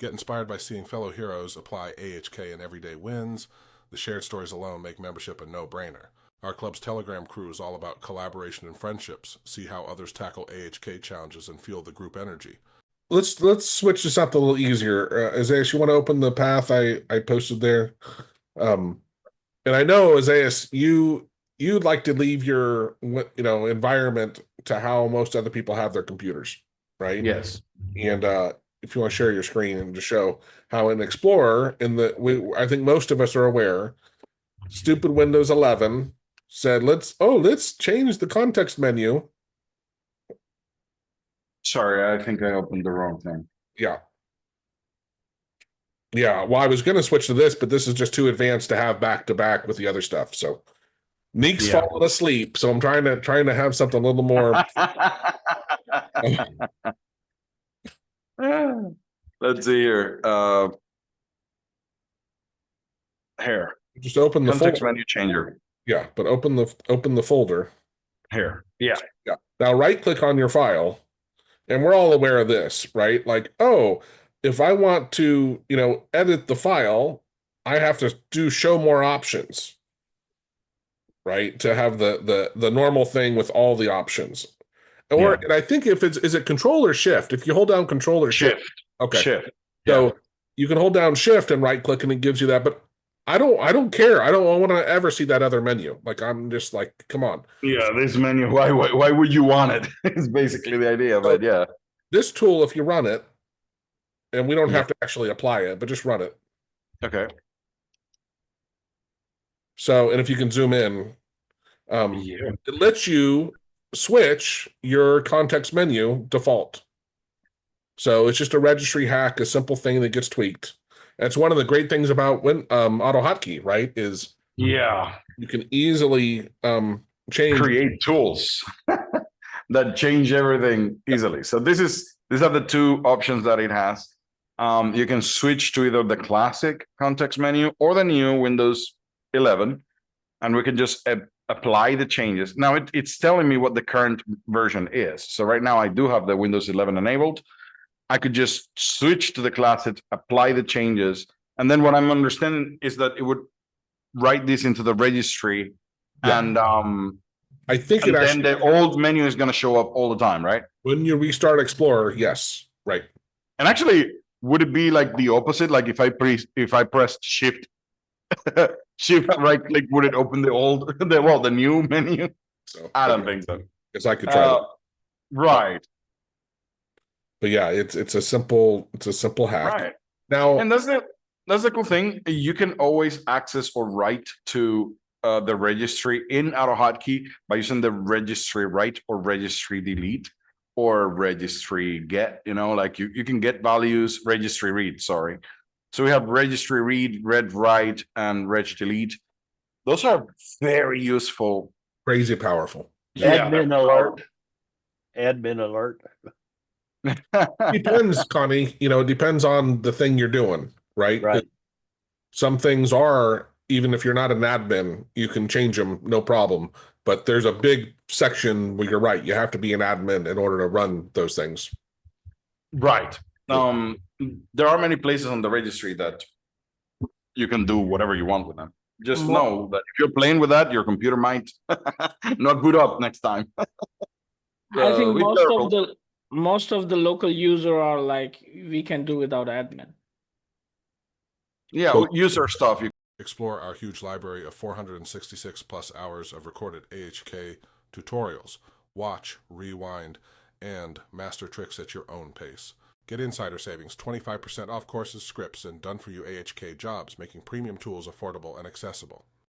Get inspired by seeing fellow heroes apply AHK in everyday wins. The shared stories alone make membership a no-brainer. Our club's Telegram crew is all about collaboration and friendships. See how others tackle AHK challenges and feel the group energy. Let's switch this up a little easier. Isaias, you want to open the path I posted there? And I know, Isaias, you'd like to leave your environment to how most other people have their computers, right? Yes. And if you want to share your screen and to show how in Explorer, I think most of us are aware, stupid Windows 11 said, let's change the context menu. Sorry, I think I opened the wrong thing. Yeah. Yeah, well, I was going to switch to this, but this is just too advanced to have back to back with the other stuff. So Neek's falling asleep, so I'm trying to have something a little more. Let's see here. Here. Just open the context folder. Menu changer. Yeah, but open the folder. Here. Yeah. Yeah. Now right click on your file, and we're all aware of this, right? Like, oh, if I want to, edit the file, I have to do show more options, right? To have the normal thing with all the options. Or and I think is it Control or Shift? If you hold down Control or Shift. Okay. Shift. So you can hold down Shift and right click and it gives you that, but I don't care. I don't want to ever see that other menu. Like, I'm just like, come on. Yeah, this menu, why would you want it? It's basically the idea, but yeah. This tool, if you run it, and we don't have to actually apply it, but just run it. Okay. So, and if you can zoom in, it lets you switch your context menu default. So it's just a registry hack, a simple thing that gets tweaked. That's one of the great things about AutoHotkey, right? Is you can easily create tools that change everything easily. So these are the two options that it has. You can switch to either the classic context menu or the new Windows 11, and we can just apply the changes. Now it's telling me what the current version is. So right now I do have the Windows 11 enabled. I could just switch to the classic, apply the changes, and then what I'm understanding is that it would write this into the registry, and I think then the old menu is going to show up all the time, right? When you restart Explorer, yes, right. And actually, would it be like the opposite? Like if I pressed Shift right click, would it open the new menu? So I don't think so. Because I could try that. Right. But yeah, it's a simple hack. Right. Now, and that's the cool thing. You can always access or write to the registry in AutoHotkey by using the registry write or registry delete or registry get. Like you can get values, registry read. Sorry. So we have registry read, read write, and reg delete. Those are very useful. Crazy powerful. Admin alert. Admin alert. Depends, Connie. It depends on the thing you're doing, right? Right. Some things are, even if you're not an admin, you can change them, no problem. But there's a big section where you're right. You have to be an admin in order to run those things. Right. There are many places on the registry that you can do whatever you want with them. Just know that if you're playing with that, your computer might not boot up next time. I think most of the local user are like, we can do without admin. Yeah, user stuff. Explore our huge library of 466 plus hours of recorded AHK tutorials. Watch, rewind, and master tricks at your own pace. Get insider savings, 25% off courses, scripts, and done-for-you AHK jobs, making premium tools affordable and accessible.